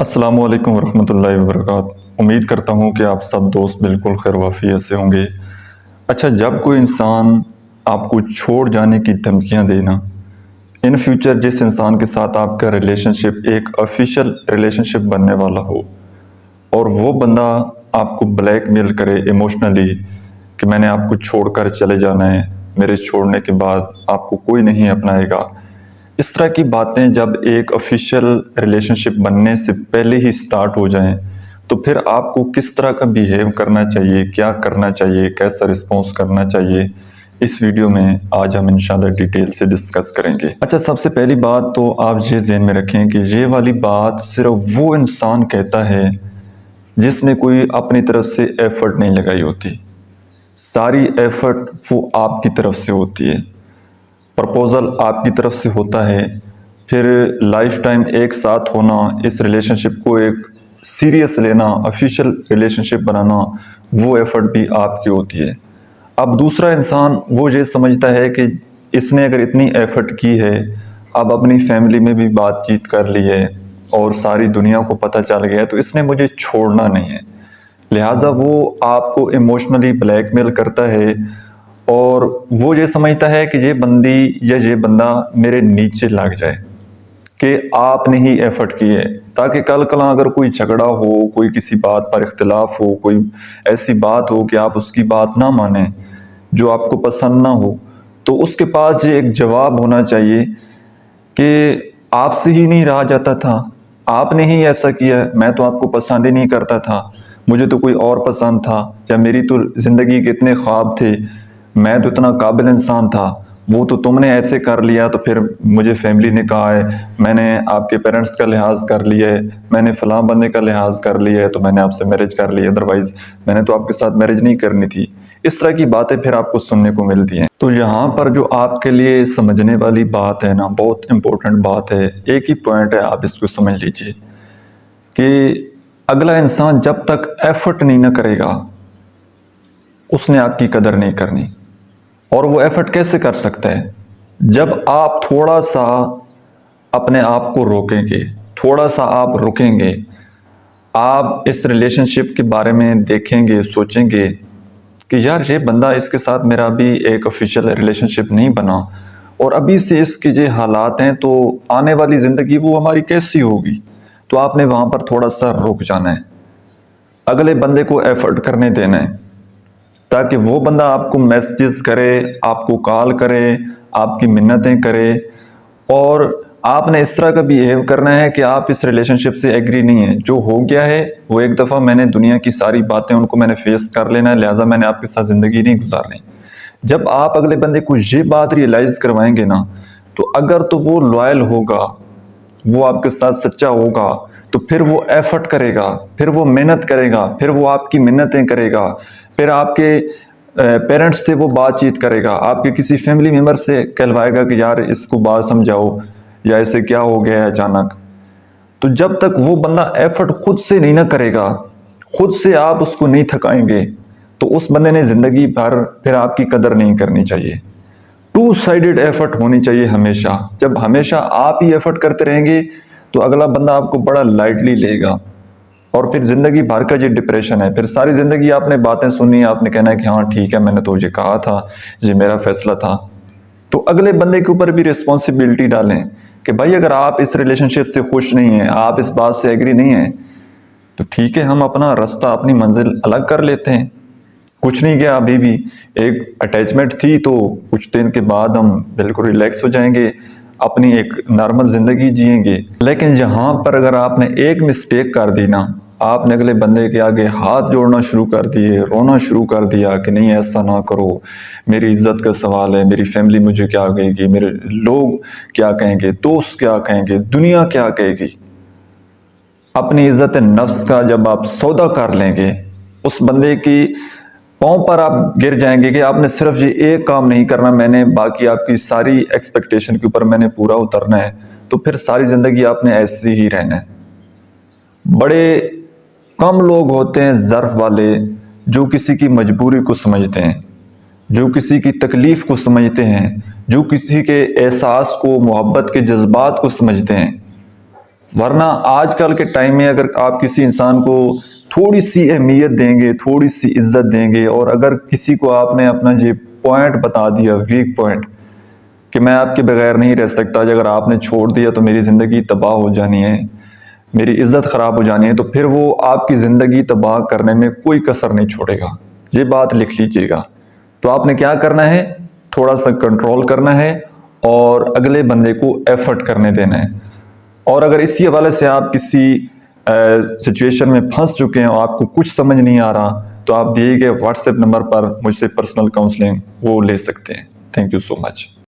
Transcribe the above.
السلام علیکم ورحمۃ اللہ وبرکاتہ۔ امید کرتا ہوں کہ آپ سب دوست بالکل خیر وافیت سے ہوں گے۔ اچھا، جب کوئی انسان آپ کو چھوڑ جانے کی دھمکیاں دینا، ان فیوچر جس انسان کے ساتھ آپ کا ریلیشن شپ ایک آفیشیل ریلیشن شپ بننے والا ہو، اور وہ بندہ آپ کو بلیک میل کرے ایموشنلی کہ میں نے آپ کو چھوڑ کر چلے جانا ہے، میرے چھوڑنے کے بعد آپ کو کوئی نہیں اپنائے گا، اس طرح کی باتیں جب ایک آفیشیل ریلیشن شپ بننے سے پہلے ہی سٹارٹ ہو جائیں تو پھر آپ کو کس طرح کا بیہیو کرنا چاہیے، کیا کرنا چاہیے، کیسا رسپانس کرنا چاہیے، اس ویڈیو میں آج ہم انشاءاللہ ڈیٹیل سے ڈسکس کریں گے۔ اچھا، سب سے پہلی بات تو آپ یہ ذہن میں رکھیں کہ یہ والی بات صرف وہ انسان کہتا ہے جس نے کوئی اپنی طرف سے ایفرٹ نہیں لگائی ہوتی۔ ساری ایفرٹ وہ آپ کی طرف سے ہوتی ہے، پرپوزل آپ کی طرف سے ہوتا ہے، پھر لائف ٹائم ایک ساتھ ہونا، اس ریلیشن شپ کو ایک سیریس لینا، آفیشیل ریلیشن شپ بنانا، وہ ایفرٹ بھی آپ کی ہوتی ہے۔ اب دوسرا انسان وہ یہ سمجھتا ہے کہ اس نے اگر اتنی ایفرٹ کی ہے، اب اپنی فیملی میں بھی بات چیت کر لی ہے اور ساری دنیا کو پتہ چل گیا ہے تو اس نے مجھے چھوڑنا نہیں ہے، لہٰذا وہ آپ کو ایموشنلی بلیک میل کرتا ہے، اور وہ یہ سمجھتا ہے کہ یہ بندی یا یہ بندہ میرے نیچے لگ جائے کہ آپ نے ہی ایفرٹ کی ہے، تاکہ کل کلاں اگر کوئی جھگڑا ہو، کوئی کسی بات پر اختلاف ہو، کوئی ایسی بات ہو کہ آپ اس کی بات نہ مانیں، جو آپ کو پسند نہ ہو، تو اس کے پاس یہ ایک جواب ہونا چاہیے کہ آپ سے ہی نہیں رہا جاتا تھا، آپ نے ہی ایسا کیا، میں تو آپ کو پسند ہی نہیں کرتا تھا، مجھے تو کوئی اور پسند تھا، یا میری تو زندگی کے اتنے خواب تھے، میں تو اتنا قابل انسان تھا، وہ تو تم نے ایسے کر لیا، تو پھر مجھے فیملی نے کہا ہے، میں نے آپ کے پیرنٹس کا لحاظ کر لیا ہے، میں نے فلاں بندے کا لحاظ کر لیا ہے تو میں نے آپ سے میرج کر لی، ادروائز میں نے تو آپ کے ساتھ میرج نہیں کرنی تھی۔ اس طرح کی باتیں پھر آپ کو سننے کو ملتی ہیں۔ تو یہاں پر جو آپ کے لیے سمجھنے والی بات ہے نا، بہت امپورٹنٹ بات ہے، ایک ہی پوائنٹ ہے، آپ اس کو سمجھ لیجئے کہ اگلا انسان جب تک ایفرٹ نہیں نہ کرے گا اس نے آپ کی قدر نہیں کرنی۔ اور وہ ایفرٹ کیسے کر سکتا ہے؟ جب آپ تھوڑا سا اپنے آپ کو روکیں گے، تھوڑا سا آپ رکیں گے، آپ اس ریلیشن شپ کے بارے میں دیکھیں گے، سوچیں گے کہ یار یہ بندہ، اس کے ساتھ میرا ابھی ایک آفیشیل ریلیشن شپ نہیں بنا، اور ابھی سے اس کے جو حالات ہیں تو آنے والی زندگی وہ ہماری کیسی ہوگی، تو آپ نے وہاں پر تھوڑا سا رک جانا ہے، اگلے بندے کو ایفرٹ کرنے دینا ہے، تاکہ وہ بندہ آپ کو میسیجز کرے، آپ کو کال کرے، آپ کی منتیں کرے، اور آپ نے اس طرح کا بیہیو کرنا ہے کہ آپ اس ریلیشن شپ سے ایگری نہیں ہیں، جو ہو گیا ہے وہ ایک دفعہ، میں نے دنیا کی ساری باتیں ان کو میں نے فیس کر لینا ہے، لہٰذا میں نے آپ کے ساتھ زندگی نہیں گزارنی۔ جب آپ اگلے بندے کو یہ بات ریئلائز کروائیں گے نا، تو اگر تو وہ لوائل ہوگا، وہ آپ کے ساتھ سچا ہوگا، تو پھر وہ ایفرٹ کرے گا، پھر وہ محنت کرے گا، پھر وہ آپ کی منتیں کرے گا، پھر آپ کے پیرنٹس سے وہ بات چیت کرے گا، آپ کے کسی فیملی ممبر سے کہلوائے گا کہ یار اس کو بات سمجھاؤ، یا اسے کیا ہو گیا ہے اچانک۔ تو جب تک وہ بندہ ایفرٹ خود سے نہیں نہ کرے گا، خود سے آپ اس کو نہیں تھکائیں گے، تو اس بندے نے زندگی بھر پھر آپ کی قدر نہیں کرنی چاہیے۔ ٹو سائیڈڈ ایفرٹ ہونی چاہیے ہمیشہ۔ جب ہمیشہ آپ ہی ایفرٹ کرتے رہیں گے تو اگلا بندہ آپ کو بڑا لائٹلی لے گا، اور پھر زندگی بھر کا یہ ڈپریشن ہے، پھر ساری زندگی آپ نے باتیں سنی، آپ نے کہنا ہے کہ ہاں ٹھیک ہے، میں نے تو یہ کہا تھا، یہ میرا فیصلہ تھا۔ تو اگلے بندے کے اوپر بھی ریسپانسبلٹی ڈالیں کہ بھائی اگر آپ اس ریلیشن شپ سے خوش نہیں ہیں، آپ اس بات سے ایگری نہیں ہیں، تو ٹھیک ہے، ہم اپنا رستہ، اپنی منزل الگ کر لیتے ہیں، کچھ نہیں گیا، ابھی بھی ایک اٹیچمنٹ تھی، تو کچھ دن کے بعد ہم بالکل ریلیکس ہو جائیں گے، اپنی ایک نارمل زندگی جئیں گے۔ لیکن یہاں پر اگر آپ نے ایک مسٹیک کر دی نا، آپ نے اگلے بندے کے آگے ہاتھ جوڑنا شروع کر دیے، رونا شروع کر دیا کہ نہیں ایسا نہ کرو، میری عزت کا سوال ہے، میری فیملی مجھے کیا کہے گی، میرے لوگ کیا کہیں گے، دوست کیا کہیں گے، دنیا کیا کہے گی، اپنی عزت نفس کا جب آپ سودا کر لیں گے، اس بندے کی پاؤں پر آپ گر جائیں گے کہ آپ نے صرف یہ ایک کام نہیں کرنا، میں نے باقی آپ کی ساری ایکسپیکٹیشن کے اوپر میں نے پورا اترنا ہے، تو پھر ساری زندگی آپ نے ایسی ہی رہنا ہے۔ بڑے کم لوگ ہوتے ہیں ظرف والے جو کسی کی مجبوری کو سمجھتے ہیں، جو کسی کی تکلیف کو سمجھتے ہیں، جو کسی کے احساس کو، محبت کے جذبات کو سمجھتے ہیں۔ ورنہ آج کل کے ٹائم میں اگر آپ کسی انسان کو تھوڑی سی اہمیت دیں گے، تھوڑی سی عزت دیں گے، اور اگر کسی کو آپ نے اپنا یہ پوائنٹ بتا دیا، ویک پوائنٹ، کہ میں آپ کے بغیر نہیں رہ سکتا، اگر آپ نے چھوڑ دیا تو میری زندگی تباہ ہو جانی ہے، میری عزت خراب ہو جانی ہے، تو پھر وہ آپ کی زندگی تباہ کرنے میں کوئی کسر نہیں چھوڑے گا۔ یہ بات لکھ لیجئے گا۔ تو آپ نے کیا کرنا ہے؟ تھوڑا سا کنٹرول کرنا ہے اور اگلے بندے کو ایفرٹ کرنے دینا ہے۔ اور اگر اسی حوالے سے آپ کسی سچویشن میں پھنس چکے ہیں اور آپ کو کچھ سمجھ نہیں آ رہا، تو آپ دیے گئے واٹس ایپ نمبر پر مجھ سے پرسنل کاؤنسلنگ وہ لے سکتے ہیں۔ Thank you so much.